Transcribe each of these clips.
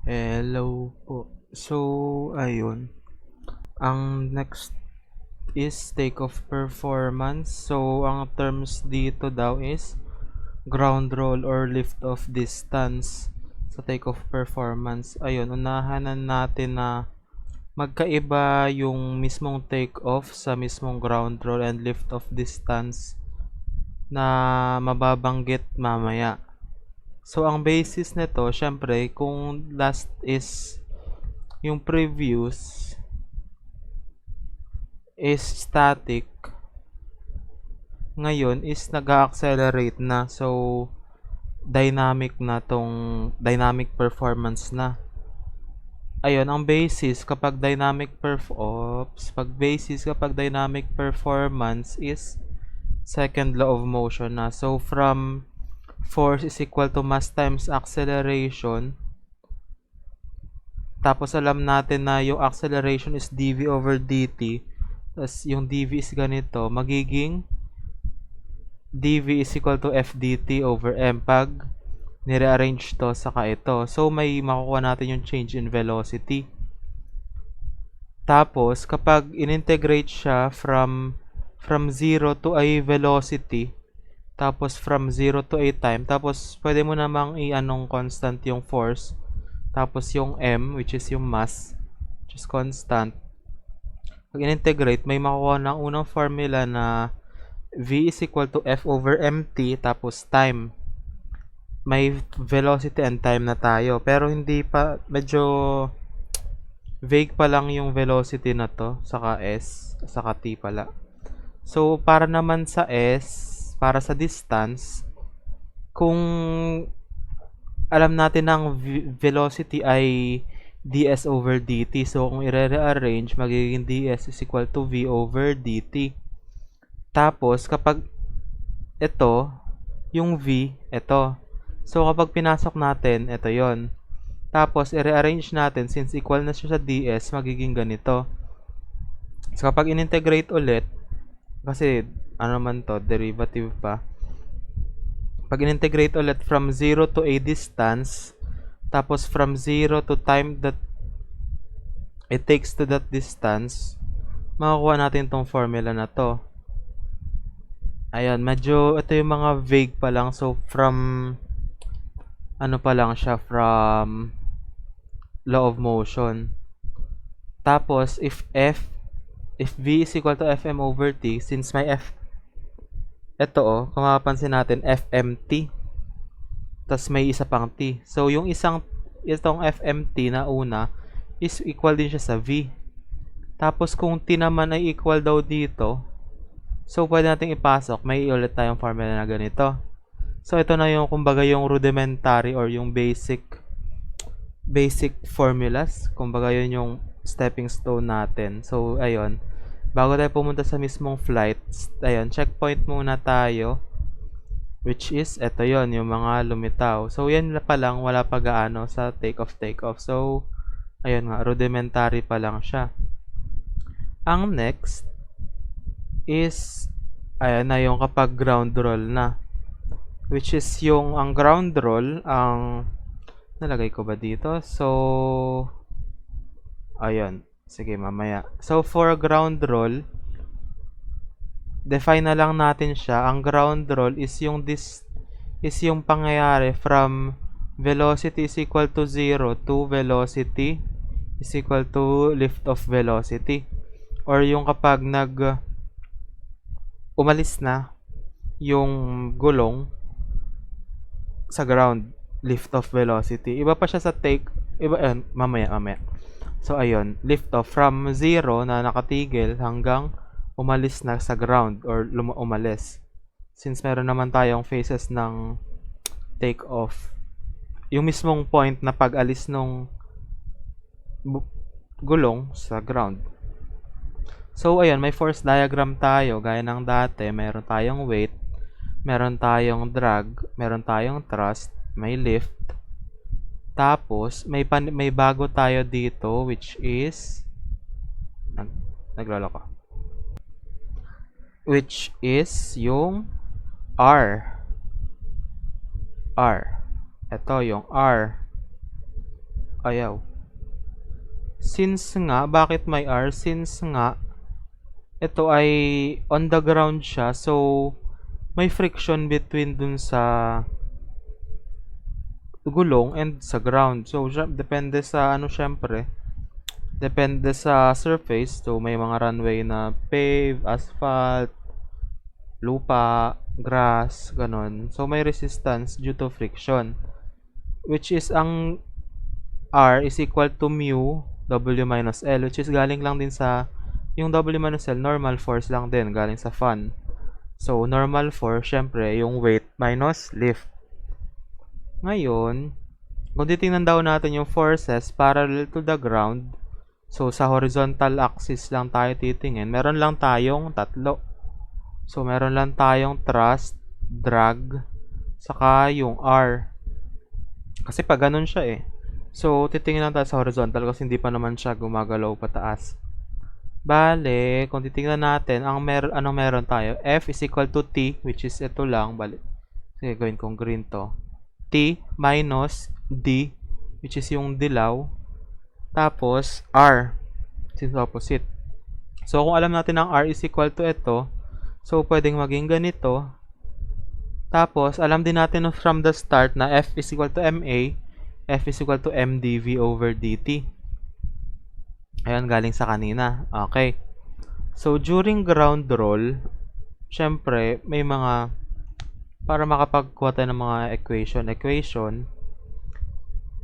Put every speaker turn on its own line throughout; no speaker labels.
Hello po. So, ayun. Ang next is Takeoff Performance. So, ang terms dito daw is ground roll or lift off distance sa Takeoff Performance. Ayun, unahanan natin na magkaiba yung mismong takeoff sa mismong ground roll and lift off distance na mababanggit mamaya. So, ang basis nito, syempre, kung last is yung previous is static, ngayon is nag-accelerate na. So, dynamic na tong dynamic performance na. Ayun, ang basis kapag kapag dynamic performance is second law of motion na. So, from force is equal to mass times acceleration. Tapos alam natin na yung acceleration is dv over dt. Tapos yung dv is ganito, magiging dv is equal to f dt over m pag nire-arrange to saka ito. So, may makukuha natin yung change in velocity. Tapos, kapag in-integrate siya from 0 to a velocity, tapos from 0 to a time, tapos pwede mo namang i-anong constant yung force, tapos yung m, which is yung mass, which is constant. Pag in-integrate, may makukuha ng unang formula na v is equal to f over mt, tapos time. May velocity and time na tayo. Pero hindi pa, medyo vague pa lang yung velocity na to, saka s, saka t pala. So, para naman sa s, para sa distance, kung alam natin ang velocity ay ds over dt. So, kung i-rearrange, magiging ds is equal to v over dt. Tapos, kapag ito, yung v, ito. So, kapag pinasok natin, ito yon. Tapos, i-rearrange natin, since equal na siya sa ds, magiging ganito. So, kapag in-integrate ulit, kasi, ano naman to, derivative pa. Pag in-integrate ulit from 0 to a distance, tapos from 0 to time that it takes to that distance, makakuha natin tong formula na to. Ayan, medyo, ito yung mga vague pa lang. So, from ano pa lang siya, from law of motion. Tapos, if v is equal to fm over t, since may f, ito kung mapapansin natin, fmt, tas may isa pang t. So, yung itong fmt na una, is equal din siya sa v. Tapos, kung t naman ay equal daw dito, so, pwede natin ipasok, may ulit tayong formula na ganito. So, ito na yung, kumbaga, yung rudimentary or yung basic formulas. Kumbaga, yun yung stepping stone natin. So, ayun. Bago tayo pumunta sa mismong flight, ayun, checkpoint muna tayo. Which is, ito yon yung mga lumitaw. So, yan pa lang, wala pa gaano sa takeoff. So, ayun nga, rudimentary pa lang siya. Ang next is, ayan na yung kapag ground roll na. Which is yung, ang ground roll, ang, nalagay ko ba dito? So, ayun. Sige, mamaya. So, for ground roll, define na lang natin siya. Ang ground roll is yung pangyayari from velocity is equal to 0 to velocity is equal to lift off velocity. Or yung kapag umalis na yung gulong sa ground, lift off velocity. Iba pa siya sa mamaya. So, ayun, lift off from 0 na nakatigil hanggang umalis na sa ground or umalis. Since meron naman tayong phases ng take off. Yung mismong point na pag-alis nung gulong sa ground. So, ayun, may force diagram tayo. Gaya ng dati, meron tayong weight, meron tayong drag, meron tayong thrust, may lift. Tapos, may bago tayo dito, which is, naglolo ko. Which is yung R. Ito yung R. Ayaw. Since nga, bakit may R? Since nga, ito ay on the ground siya, so may friction between dun sa gulong and sa ground. So, depende sa ano syempre, depende sa surface. So, may mga runway na pave, asphalt, lupa, grass, ganon. So, may resistance due to friction, which is ang R is equal to mu W minus L, which is galing lang din sa yung W minus L, normal force lang din, galing sa fan. So, normal force, syempre, yung weight minus lift. Ngayon, kung titingnan daw natin yung forces parallel to the ground, so sa horizontal axis lang tayo titingin, meron lang tayong tatlo. So, meron lang tayong thrust, drag, saka yung R. Kasi pag ganun siya eh. So, titingin lang tayo sa horizontal kasi hindi pa naman siya gumagalaw pataas. Bale, kung titingnan natin, anong meron tayo? F is equal to T, which is ito lang. Bale, sige, gawin kong green to. T minus D, which is yung dilaw. Tapos, R, which is opposite. So, kung alam natin ang R is equal to ito, so, pwedeng maging ganito. Tapos, alam din natin from the start na F is equal to MA, F is equal to MdV over dt. Ayan, galing sa kanina. Okay. So, during ground roll, syempre, may mga, para makapagkuha tayo ng mga equation,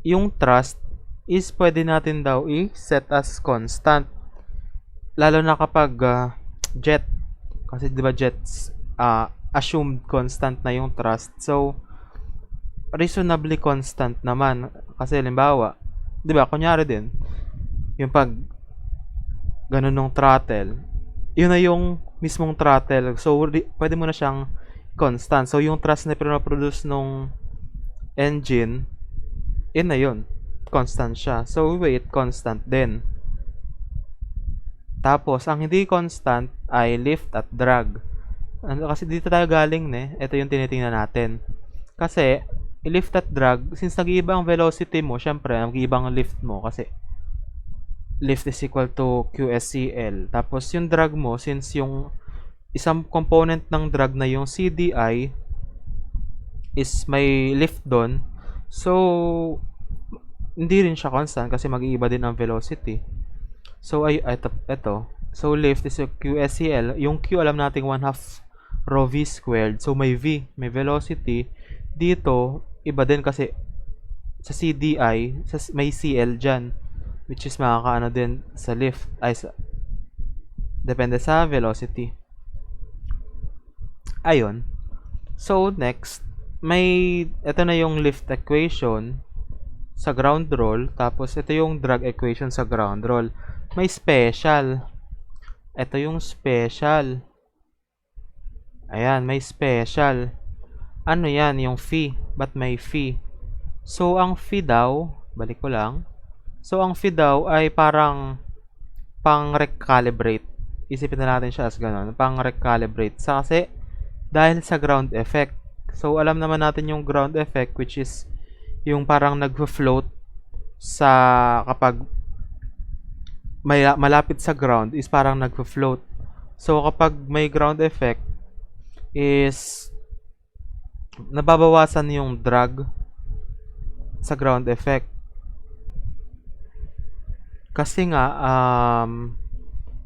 yung thrust is pwede natin daw i-set as constant. Lalo na kapag jet. Kasi di ba jets, assumed constant na yung thrust. So, reasonably constant naman. Kasi halimbawa, di ba, kunyari din, yung pag ganun ng throttle, yun na yung mismong throttle. So, pwede mo na siyang constant. So, yung thrust na pinaproduce nung engine, yun na yun. Constant siya. So, weight, constant din. Tapos, ang hindi constant ay lift at drag. Kasi dito tayo galing, ito yung tinitingnan natin. Kasi, lift at drag, since nag-iiba ang velocity mo, syempre, nag-iiba ang lift mo. Kasi, lift is equal to QSCL. Tapos, yung drag mo, since yung isang component ng drag na yung CDI is may lift doon. So, hindi rin siya constant kasi mag-iiba din ang velocity. So, ito. So, lift is QSCL. Yung Q, alam natin 1/2 rho V squared. So, may V, may velocity. Dito, iba din kasi sa CDI, may CL dyan. Which is makakaano din sa lift. Depende sa velocity. Ayun. So, next, ito na yung lift equation sa ground roll. Tapos, ito yung drag equation sa ground roll. May special. Ito yung special. Ayan, may special. Ano yan? Yung phi. Ba't may phi? So, ang phi daw, balik ko lang. So, ang phi daw ay parang pang-recalibrate. Isipin na natin siya as ganun. Pang-recalibrate. Kasi, dahil sa ground effect. So, alam naman natin yung ground effect, which is yung parang nag-float sa kapag malapit sa ground is parang nag-float. So, kapag may ground effect is nababawasan yung drag sa ground effect. Kasi nga,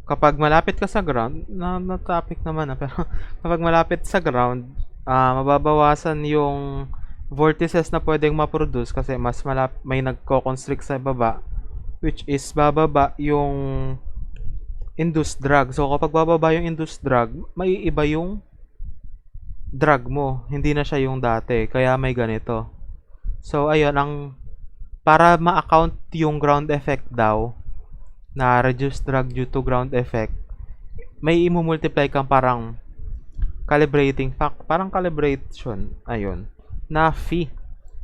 kapag malapit ka sa ground, na-topic naman pero kapag malapit sa ground, mababawasan yung vortices na pwedeng ma-produce kasi mas may nagko-constrict sa baba, which is bababa yung induced drag. So, kapag bababa yung induced drag, may iba yung drag mo. Hindi na siya yung dati. Kaya may ganito. So, ayun, para ma-account yung ground effect daw, na reduced drag due to ground effect, may i-multiply kang parang calibrating fact, parang calibration, ayun, na phi,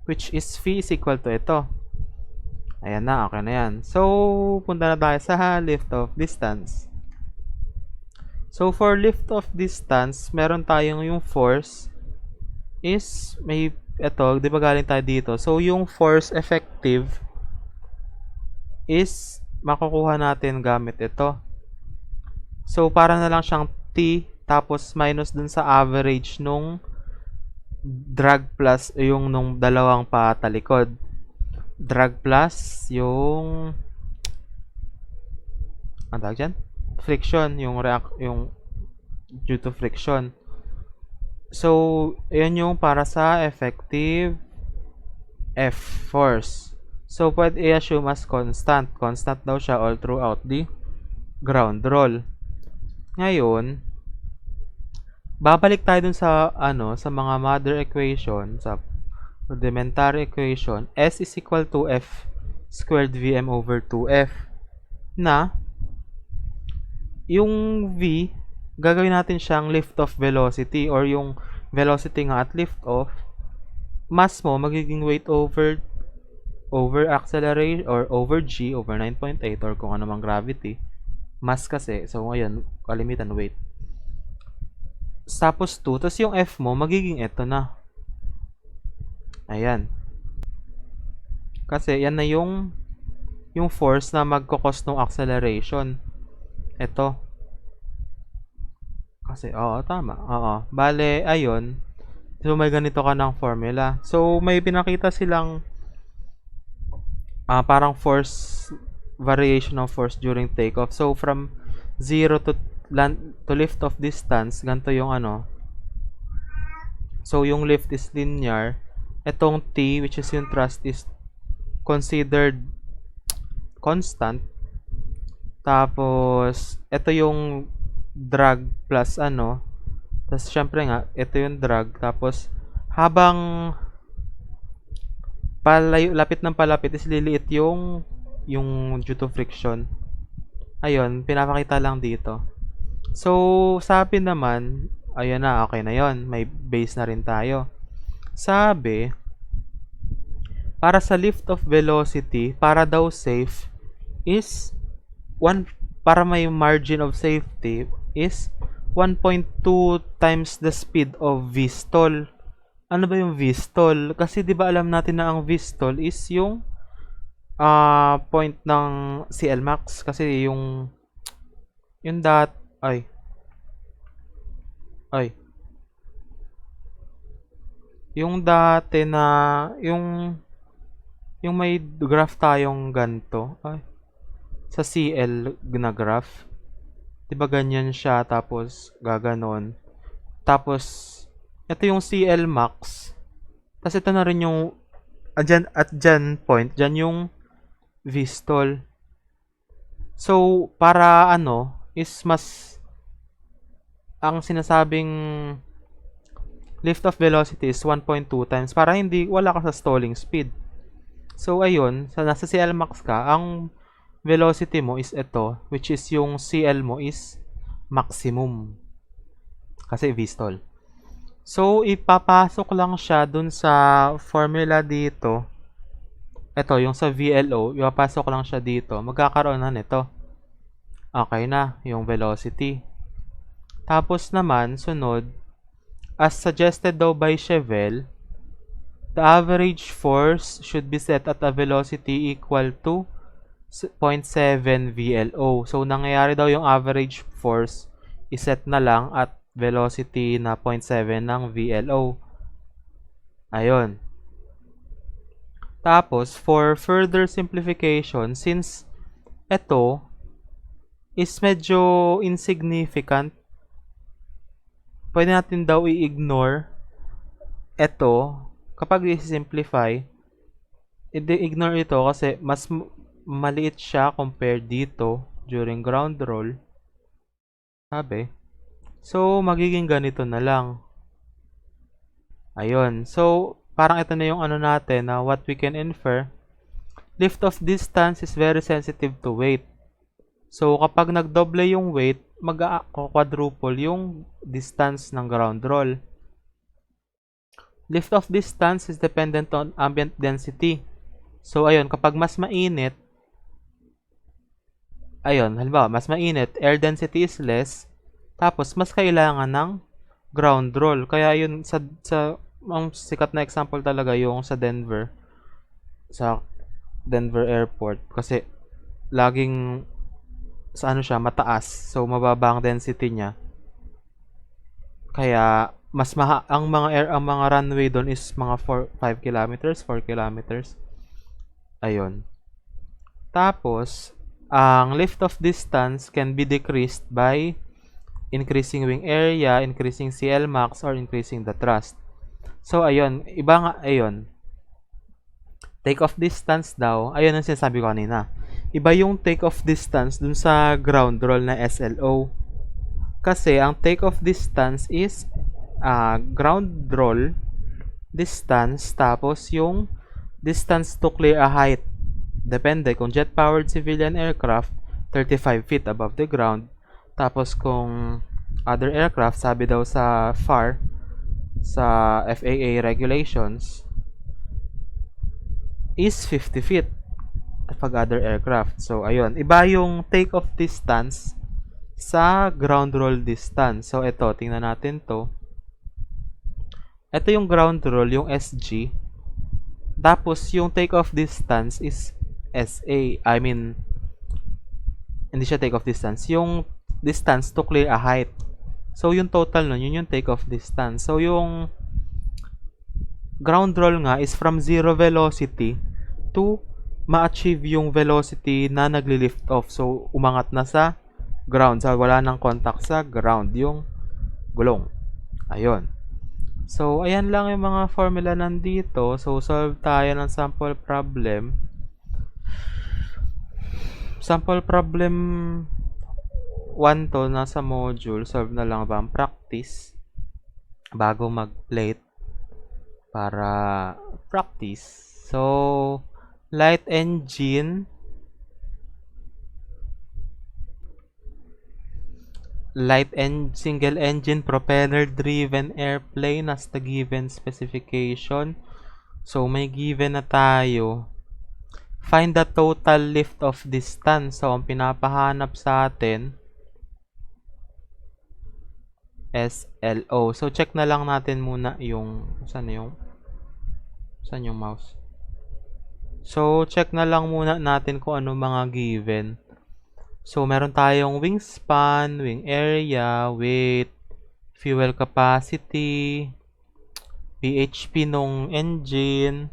which is phi is equal to ito. Ayan na, okay na yan. So, punta na tayo sa lift of distance. So, for lift of distance, meron tayong yung force is, ito, di ba galing tayo dito? So, yung force effective is makukuha natin gamit ito. So, para na lang siyang T, tapos minus dun sa average nung drag plus yung nung dalawang patalikod. Drag plus yung ang tawag dyan? Friction, yung due to friction. So, yun yung para sa effective F force. So, pwede i-assume as constant. Constant daw siya all throughout the ground roll. Ngayon, babalik tayo dun sa sa mga mother equation, sa rudimentary equation. S is equal to F squared Vm over 2F na yung V, gagawin natin siyang lift-off velocity or yung velocity nga at lift-off. Mass mo magiging weight over acceleration or over G over 9.8 or kung ano mang gravity. Mass kasi. So, ngayon, kalimitan weight. Tapos 2. Tapos yung F mo, magiging ito na. Ayan. Kasi, yan na yung force na magkakos ng acceleration. Ito. Kasi, oo, tama. Oo. Bale, ayun. So, may ganito ka ng formula. So, may pinakita silang parang force, variation of force during takeoff. So, from 0 to lift off distance, ganito yung So, yung lift is linear. Itong T, which is yung thrust, is considered constant. Tapos, ito yung drag plus Tapos, syempre nga, ito yung drag. Tapos, habang lapit ng palapit is liliit yung due to friction. Ayun, pinapakita lang dito. So, sabi naman, ayun na, okay na yon. May base na rin tayo. Sabi, para sa lift of velocity, para daw safe, is para may margin of safety, is 1.2 times the speed of Vstall. Ano ba yung Vstall? Kasi di ba alam natin na ang Vstall is yung point ng CLmax. Kasi yung yung dati na yung may graph tayong ganto sa CL na graph. Di ba ganyan siya tapos gaganon. Tapos ito yung CL max. Tapos ito na rin yung at dyan point, dyan yung Vstall. So, para is mas ang sinasabing lift of velocity is 1.2 times para wala ka sa stalling speed. So, ayun, nasa CL max ka, ang velocity mo is ito, which is yung CL mo is maximum. Kasi Vstall. So, ipapasok lang siya dun sa formula dito. Ito, yung sa VLO, ipapasok lang siya dito. Magkakaroon na nito. Okay na, yung velocity. Tapos naman, sunod, as suggested daw by Chevelle, the average force should be set at a velocity equal to 0.7 VLO. So, nangyayari daw yung average force, iset na lang at velocity na 0.7 ng VLO. Ayun. Tapos, for further simplification, since ito is medyo insignificant, pwede natin daw i-ignore ito. Kapag i-simplify, i-ignore ito kasi mas maliit siya compared dito during ground roll. Sabi. So, magiging ganito na lang. Ayun. So, parang ito na yung natin na what we can infer. Lift off distance is very sensitive to weight. So, kapag nagdoble yung weight, mag-quadruple yung distance ng ground roll. Lift off distance is dependent on ambient density. So, ayun, kapag mas mainit, halimbawa, mas mainit, air density is less, tapos, mas kailangan ng ground roll. Kaya yun, ang sikat na example talaga yung sa Denver Airport. Kasi, laging sa ano siya, mataas. So, mababa ang density niya. Kaya, ang mga runway doon is mga 5 kilometers, 4 kilometers. Ayun. Tapos, ang lift-off distance can be decreased by increasing wing area, increasing CLmax, or increasing the thrust. So, ayun. Iba nga, ayun. Take-off distance daw, ayun ang sinasabi ko kanina. Iba yung take-off distance dun sa ground roll na SLO. Kasi, ang take-off distance is ground roll distance, tapos yung distance to clear a height. Depende, kung jet-powered civilian aircraft, 35 feet above the ground. Tapos kung other aircraft, sabi daw sa FAR, sa FAA regulations, is 50 feet pag other aircraft. So, ayun. Iba yung take-off distance sa ground roll distance. So, ito. Tingnan natin to. Ito yung ground roll, yung SG. Tapos, yung take-off distance is SA. I mean, hindi siya take-off distance. Yung distance to clear a height. So, yung total nun, yun yung take-off distance. So, yung ground roll nga is from zero velocity to ma-achieve yung velocity na nagli-lift off. So, umangat na sa ground. So, wala nang contact sa ground yung gulong. Ayun. So, ayan lang yung mga formula nandito. So, solve tayo ng sample problem. Sample problem 1 to, nasa module. Solve na lang ba ang practice bago mag-plate para practice. So, light engine, single engine propeller driven airplane as the given specification. So, may given na tayo. Find the total lift off distance. So, ang pinapahanap sa atin, SLO. So, check na lang natin muna yung, saan yung mouse? So, check na lang muna natin kung ano mga given. So, meron tayong wingspan, wing area, weight, fuel capacity, PHP nung engine,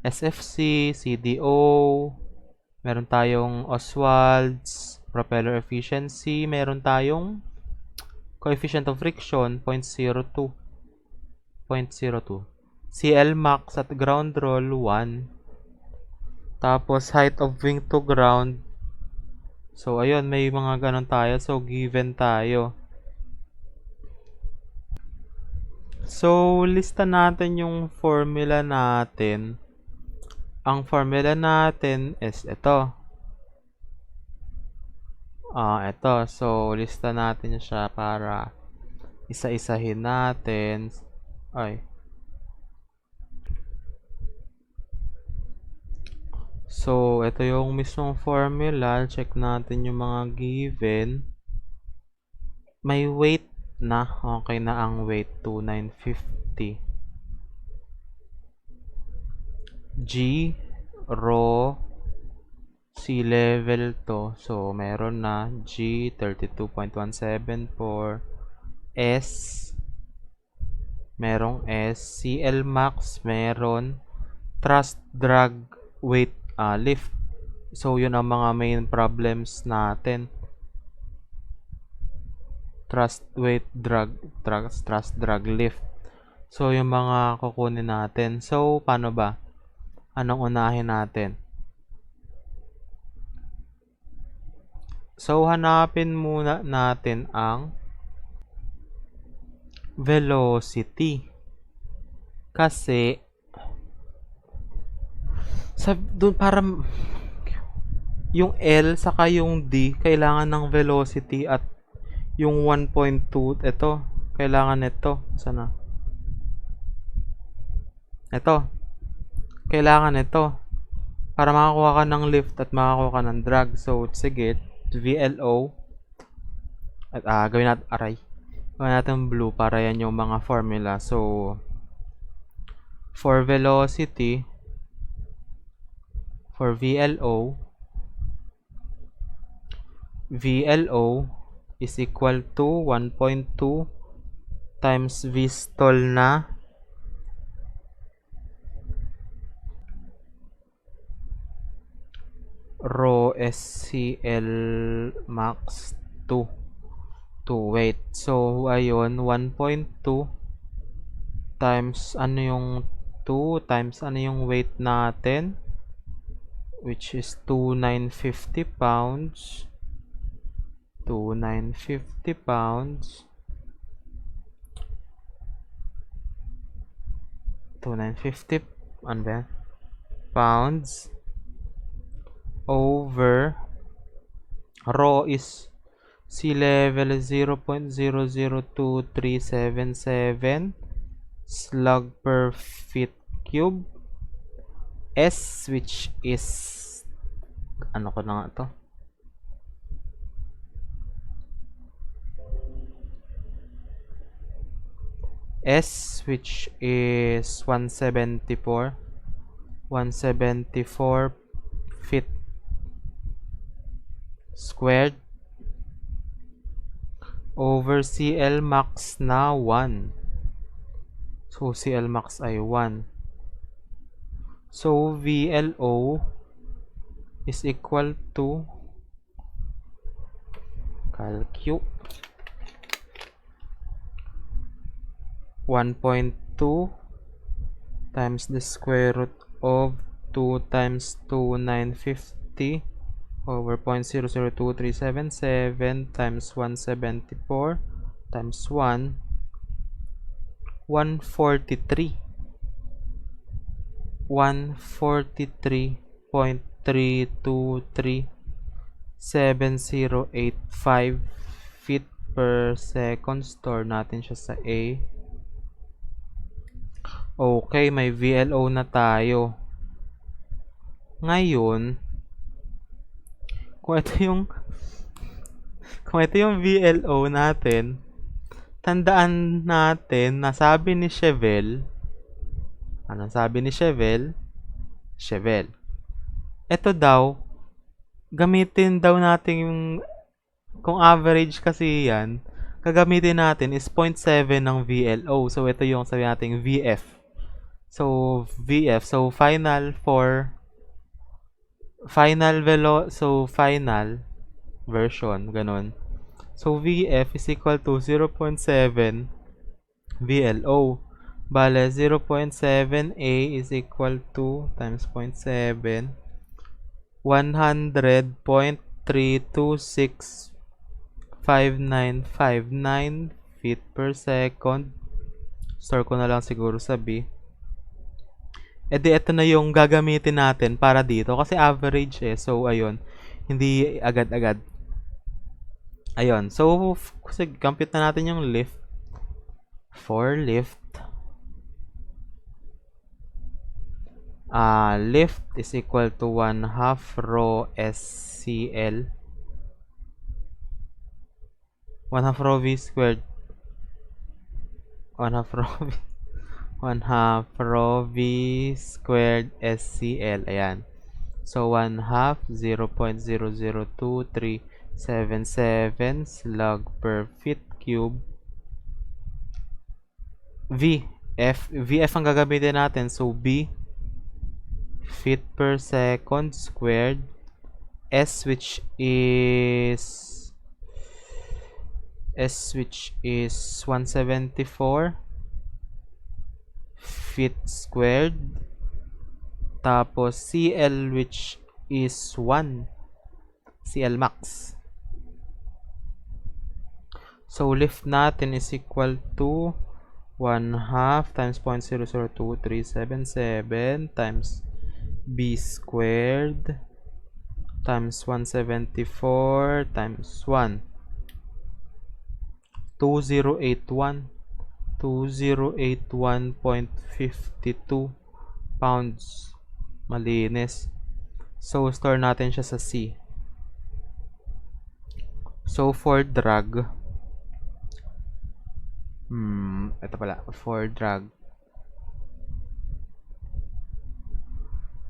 SFC, CDO, meron tayong Oswald's, propeller efficiency, meron tayong coefficient of friction, 0.02. CLmax at ground roll, 1. Tapos, height of wing to ground. So, ayun, may mga ganun tayo. So, given tayo. So, lista natin yung formula natin. Ang formula natin is ito. Ito. So, lista natin siya para isa-isahin natin. So, ito yung mismong formula. Check natin yung mga given. May weight na. Okay na ang weight. 2,950. G, rho, sea level to. So, meron na G, 32.174. S, merong S. CL max, meron. Thrust, drag, weight, lift. So, yun ang mga main problems natin. Thrust, weight, thrust, drag, lift. So, yung mga kukunin natin. So, paano ba? Anong unahin natin? So, hanapin muna natin ang velocity. Kasi, doon para yung L saka yung D, kailangan ng velocity at yung 1.2, ito, kailangan ito. Sana? Ito. Kailangan ito para makakuha ka ng lift at makakuha ka ng drag. So, sige, VLO at gawin natin blue para yan yung mga formula. So, for velocity, for VLO, VLO is equal to 1.2 times Vstall na rho SCL max 2 weight. So, ayun, 1.2 times ano yung 2 times ano yung weight natin, which is 2,950 pounds. 2,950 pounds. 2,950 ano ba yan? Pounds over rho is sea level 0.002377 slug per feet cube. S, which is ano ko na nga to? S, which is 174 feet squared over CL max na 1. So, CL max ay 1. So, VLO is equal to calcu 1.2 times the square root of 2 times 2,950 over 0.002377 times 174 times 1, 143. 143.3237085 feet per second. Store natin siya sa A. Okay, may VLO na tayo. Ngayon, kung ito yung VLO natin, tandaan natin na sabi ni Chevel, ano sabi ni Chevel? Ito daw, gamitin daw natin yung, kung average kasi yan, gagamitin natin is 0.7 ng VLO. So, ito yung sabi natin VF. So, VF. So, final version, ganun. So, VF is equal to 0.7 VLO. Bale, 0.7A is equal to times 0.7 100.3265959 feet per second. Store ko na lang siguro sa B. E di, ito na yung gagamitin natin para dito. Kasi average eh. So, ayun. Hindi agad-agad. Ayun. So, kasi compute na natin yung lift. For lift, lift is equal to 1/2 rho SCL. 1/2 rho V squared. 1/2 rho V. 1/2 rho V squared SCL. Ayan. So, 1/2 0.002377 slug per feet cube. VF ang gagamitin natin. So, B feet per second squared. S, which is 174 feet squared. Tapos, CL, which is 1. CL max. So, lift natin is equal to 1/2 times 0.002377 times B squared times 174 times 1. 2081. 2081.52 pounds. Malinis. So, store natin siya sa C. So, for drag, ito pala, for drag,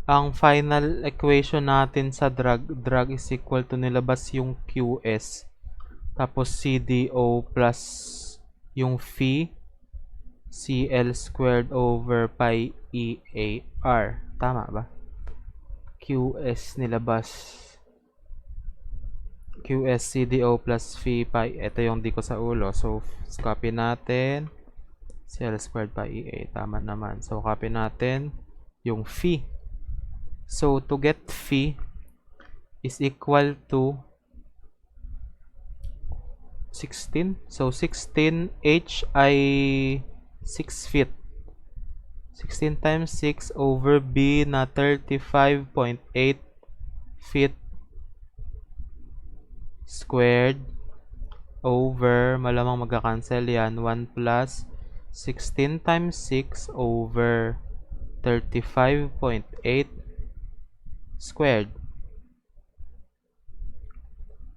ang final equation natin sa drag is equal to nilabas yung QS. Tapos CDO plus yung phi, CL squared over pi EAR. Tama ba? QS nilabas. QS CDO plus phi pi. Ito yung di ko sa ulo. So, copy natin. CL squared pi EA. Tama naman. So, copy natin yung phi. So, to get phi is equal to 16. So, 16 H ay 6 feet. 16 times 6 over B na 35.8 feet squared over, malamang magka-cancel yan, 1 plus 16 times 6 over 35.8 squared.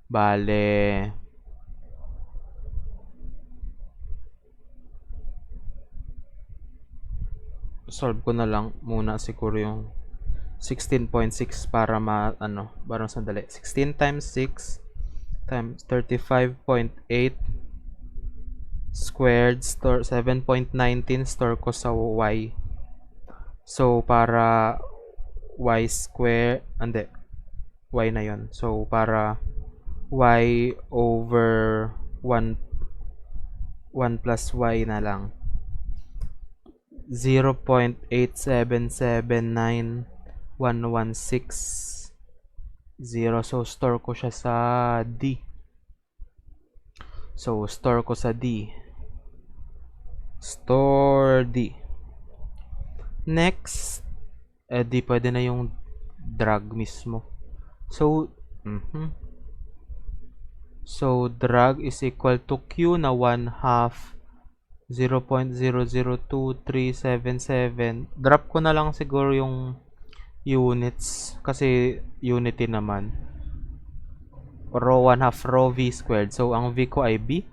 Bale, solve ko na lang muna siguro yung 16.6 para parang sandali. 16 times 6 times 35.8 squared, store 7.19, store ko sa y. So, para y square, y na yon. So, para y over 1 plus y na lang. 0.8779116. So, store ko siya sa D. So, store ko sa D. Store D. Next, di pwede na yung drag mismo. So, So, drag is equal to Q na 1/2 0.002377. Drop ko na lang siguro yung units kasi unity naman. Rho 1/2 rho V squared. So, ang V ko ay B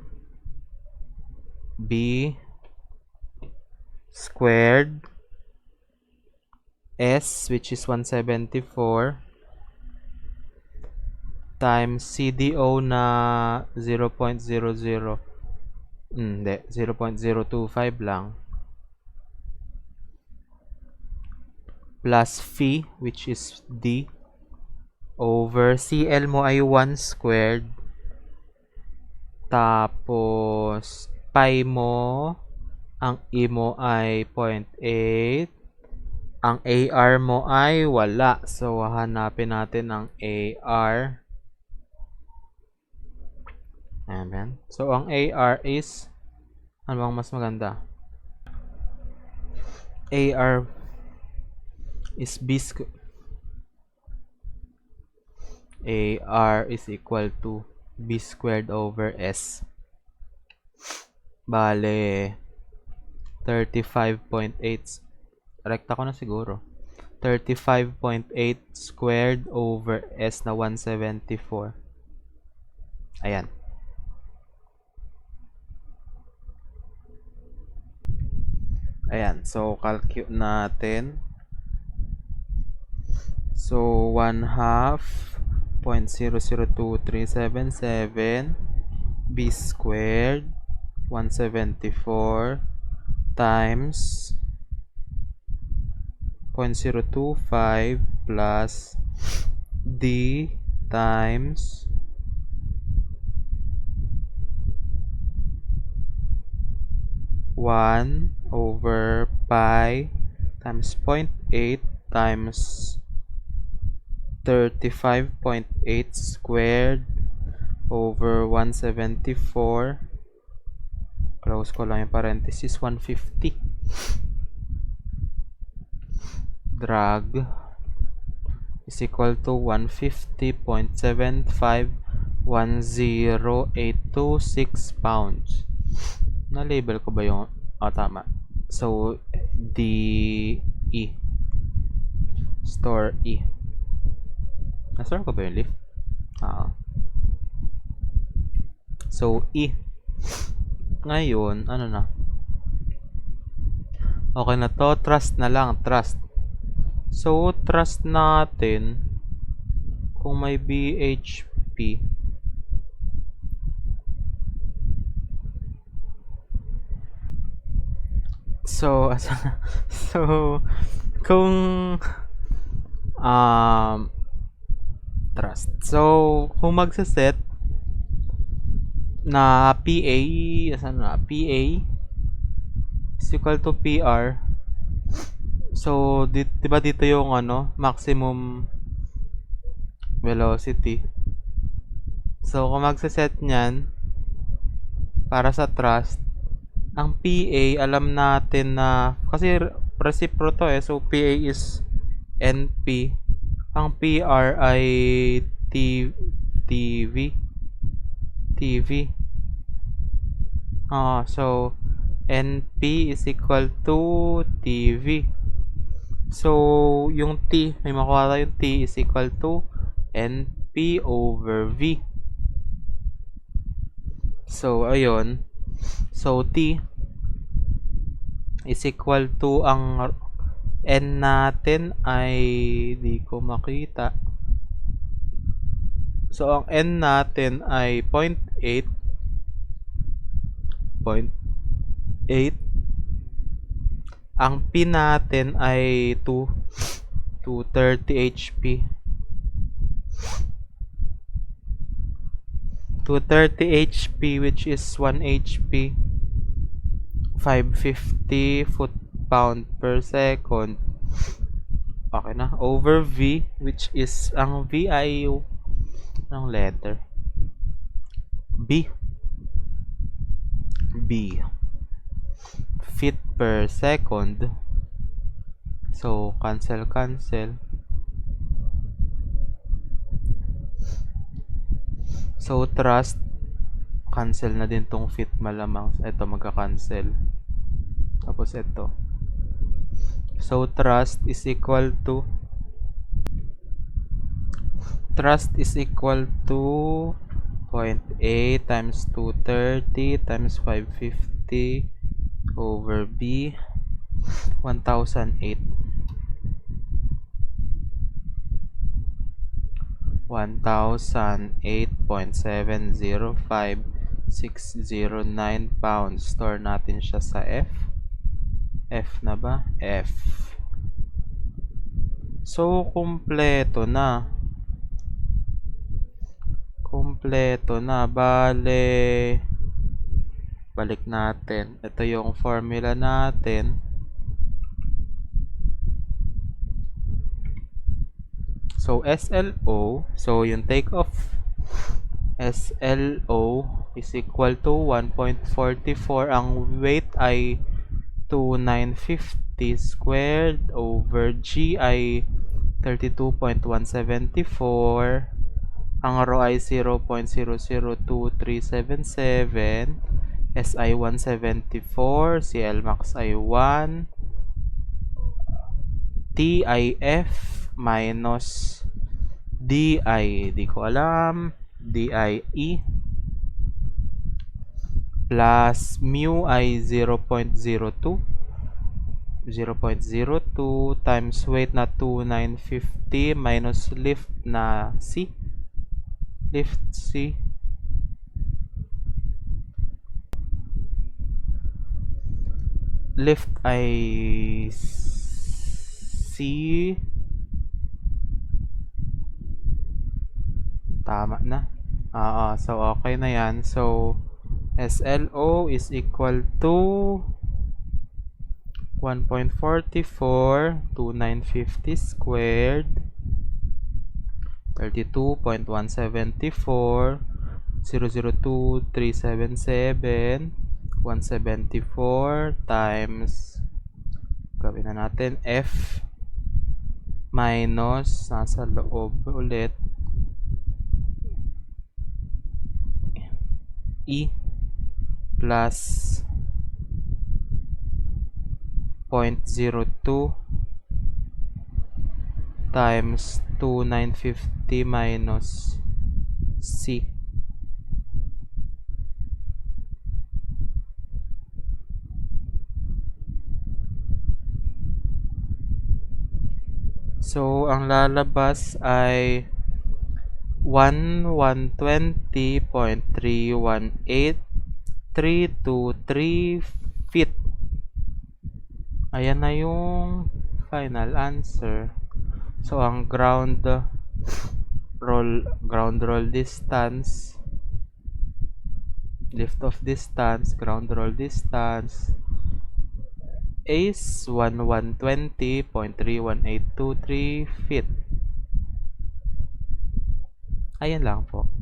squared S, which is 174, times CDO na 0.00. Hindi, 0.025 lang. Plus phi, which is D, over CL mo ay 1 squared. Tapos, pi mo, ang E mo ay 0.8. Ang AR mo ay wala. So, hanapin natin ang AR. Ayan. So, ang AR is, ano bang mas maganda? AR is B squared. AR is equal to B squared over S. Bale, 35.8. Rekta ko na siguro. 35.8 squared over S na 174. Ayan. Ayan. So, calculate natin. So, 1/2 0.002377 B squared 174 times 0.025 plus D times 1 over pi times 0.8 times 35.8 squared over 174. Close ko lang yung parenthesis. 150. Drag is equal to 150.7510.826 pounds. Na-label ko ba yung... tama. So, DE. Store E. Na-store ko ba yung lift? So, E. Ngayon, ano na? Okay na to. Trust na lang. Trust. So, trust natin kung may BHP. So, so, kung um, trust. So, kung magsaset na PA, asan na? PA is equal to PR. So, diba dito yung ano, maximum velocity. So, kung magsaset niyan para sa thrust, ang PA, alam natin na, kasi recipro to eh, so PA is NP. Ang PR ay TV. TV. So, NP is equal to TV. So, yung T, may makuha tayo yung T is equal to NP over V. So, ayun. So, T is equal to, ang N natin ay, di ko makita. So, ang N natin ay 0.8. 0.8. Ang P natin ay 230 HP. 230 HP, which is 1 HP. 550 foot-pound per second. Okay na. Over V, which is, ang V ay ng letter. B. Feet per second. So, cancel. So, thrust, cancel na din tong feet malamang. Ito, magka-cancel. Tapos ito. So, thrust is equal to 0.8 times 230 times 550 over B, 1,008. 1,008.705609 pounds. Store natin siya sa F. F na ba? F. So, kumpleto na. Bale, balik natin. Ito yung formula natin. So, SLO, so yung takeoff SLO is equal to 1.44. Ang weight ay 2,950 squared over G ay 32.174. Ang rho ay 0.002377. S ay 174. CL max ay 1. T ay F minus D ay di ko alam. D ay E. Plus mu ay 0.02. 0.02 times weight na 2,950 minus lift na C. Lift C. Lift ay C. Tama na. So okay na yan. So, SLO is equal to 1.44, 2,950 squared, 32.174, 002,377, 174 times, gawin na natin, F minus, nasa loob ulit, E plus 0.02 times 2,950 minus C. So, ang lalabas ay 120.318.323 feet. Ayan na yung final answer. So, ang ground roll distance, lift off distance, ground roll distance is 1120.31823 feet. Ayan lang po.